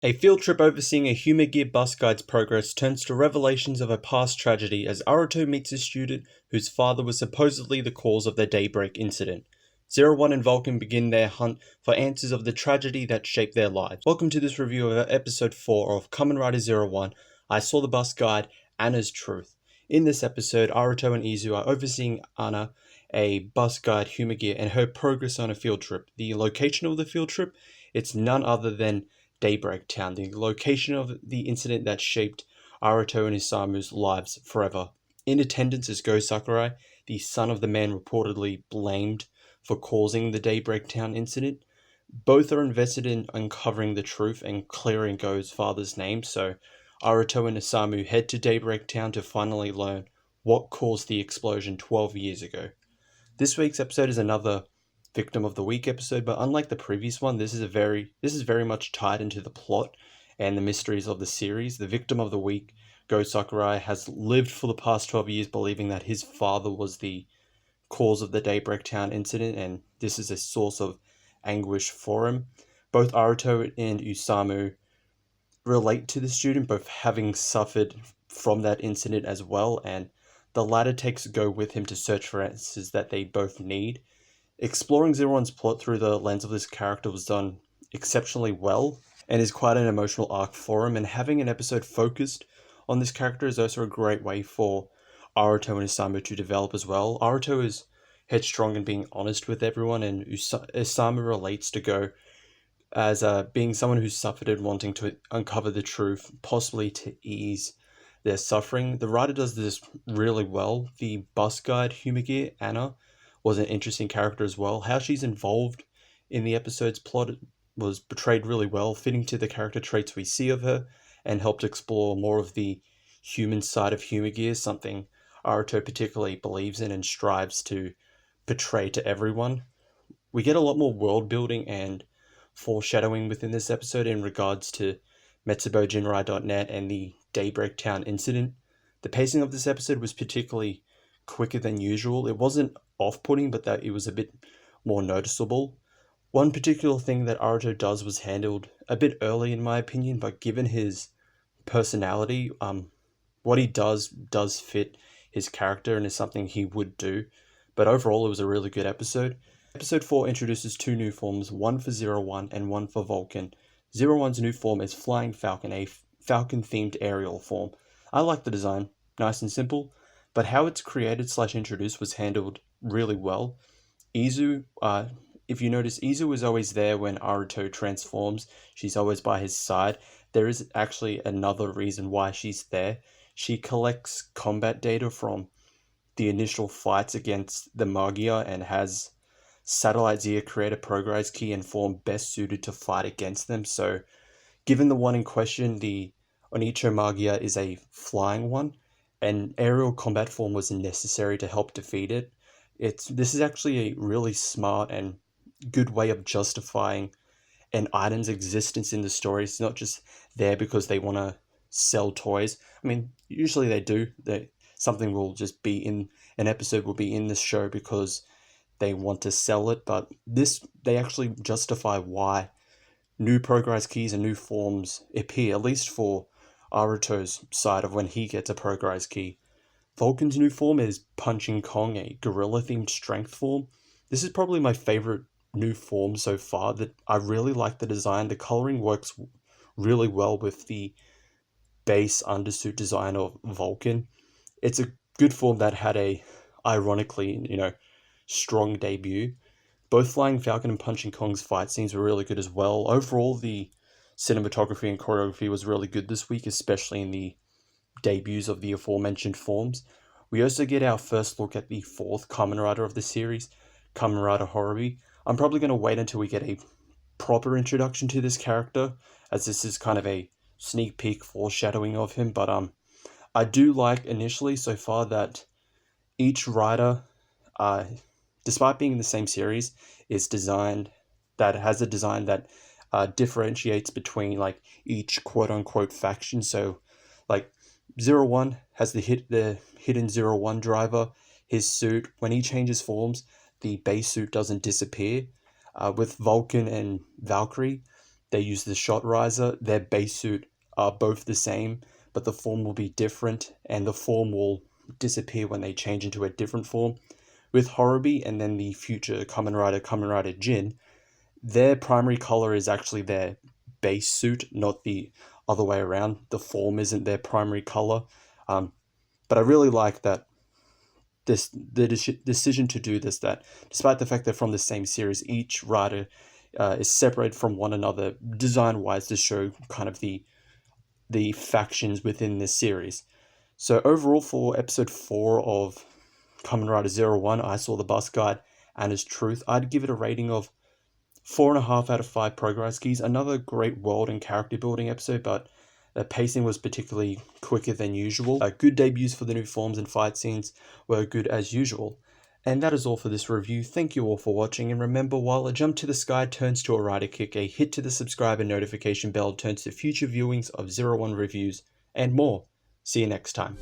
A field trip overseeing a Humor Gear bus guide's progress turns to revelations of a past tragedy as Aruto meets a student whose father was supposedly the cause of the Daybreak incident. Zero One and Vulcan begin their hunt for answers of the tragedy that shaped their lives. Welcome to this review of episode 4 of Kamen Rider Zero One, I Saw the Bus Guide, Anna's Truth. In this episode, Aruto and Izu are overseeing Anna, a bus guide Humor Gear, and her progress on a field trip. The location of the field trip, it's none other than Daybreak Town, the location of the incident that shaped Aruto and Isamu's lives forever. In attendance is Go Sakurai, the son of the man reportedly blamed for causing the Daybreak Town incident. Both are invested in uncovering the truth and clearing Go's father's name, so Aruto and Isamu head to Daybreak Town to finally learn what caused the explosion 12 years ago. This week's episode is another Victim of the Week episode, but unlike the previous one, this is very much tied into the plot and the mysteries of the series. The Victim of the Week, Go Sakurai, has lived for the past 12 years believing that his father was the cause of the Daybreak Town incident, and this is a source of anguish for him. Both Aruto and Isamu relate to the student, both having suffered from that incident as well, and the latter takes Go with him to search for answers that they both need. Exploring Zero One's plot through the lens of this character was done exceptionally well and is quite an emotional arc for him, and having an episode focused on this character is also a great way for Aruto and Isamu to develop as well. Aruto is headstrong and being honest with everyone, and Isamu relates to Go as being someone who's suffered and wanting to uncover the truth, possibly to ease their suffering. The writer does this really well. The bus guide Humor Gear, Anna, was an interesting character as well. How she's involved in the episode's plot was portrayed really well, fitting to the character traits we see of her, and helped explore more of the human side of Humor Gear, something Aruto particularly believes in and strives to portray to everyone. We get a lot more world building and foreshadowing within this episode in regards to MetsuboJinrai.net and the Daybreak Town incident. The pacing of this episode was particularly quicker than usual. It wasn't off-putting, but that it was a bit more noticeable. One particular thing that Aruto does was handled a bit early in my opinion, but given his personality, what he does fit his character and is something he would do. But overall, it was a really good episode. Episode 4 introduces two new forms, one for Zero One and one for Vulcan. Zero One's new form is Flying Falcon, a Falcon-themed aerial form. I like the design, nice and simple, but how it's created/introduced was handled really well. Izu, if you notice, Izu is always there when Aruto transforms. She's always by his side. There is actually another reason why she's there. She collects combat data from the initial fights against the Magia and has Satellite Zia create a progress key and form best suited to fight against them. So, given the one in question, the Onicho Magia is a flying one, an aerial combat form was necessary to help defeat it. This is actually a really smart and good way of justifying an item's existence in the story. It's not just there because they want to sell toys. I mean, usually they do. Something will just be in an episode will be in this show because they want to sell it, but they actually justify why new progress keys and new forms appear, at least for Aruto's side of when he gets a progress key. Vulcan's new form is Punching Kong, a gorilla-themed strength form. This is probably my favorite new form so far. That I really like the design. The coloring works really well with the base undersuit design of Vulcan. It's a good form that had a, ironically, strong debut. Both Flying Falcon and Punching Kong's fight scenes were really good as well. Overall, the cinematography and choreography was really good this week, especially in the debuts of the aforementioned forms. We also get our first look at the fourth Kamen Rider of the series, Kamen Rider Horobi. I'm probably going to wait until we get a proper introduction to this character, as this is kind of a sneak peek foreshadowing of him, but I do like initially so far that each rider, despite being in the same series, has a design that differentiates between like each quote-unquote faction. So like Zero One has the hidden Zero One driver. His suit, when he changes forms, the base suit doesn't disappear. With Vulcan and Valkyrie, they use the shot riser. Their base suit are both the same, but the form will be different, and the form will disappear when they change into a different form. With Horobi and then the future Kamen Rider Jin, their primary color is actually their base suit, not the other way around. The form isn't their primary color. But I really like that the decision to do this, that despite the fact they're from the same series, each rider is separated from one another design-wise to show kind of the factions within this series. So overall, for episode 4 of Kamen Rider 01, I Saw the Bus Guide and His Truth, I'd give it a rating of 4.5 out of 5 progress keys. Another great world and character building episode, but the pacing was particularly quicker than usual. Good debuts for the new forms and fight scenes were good as usual. And that is all for this review. Thank you all for watching, and remember, while a jump to the sky turns to a rider kick, a hit to the subscribe and notification bell turns to future viewings of 01 reviews and more. See you next time.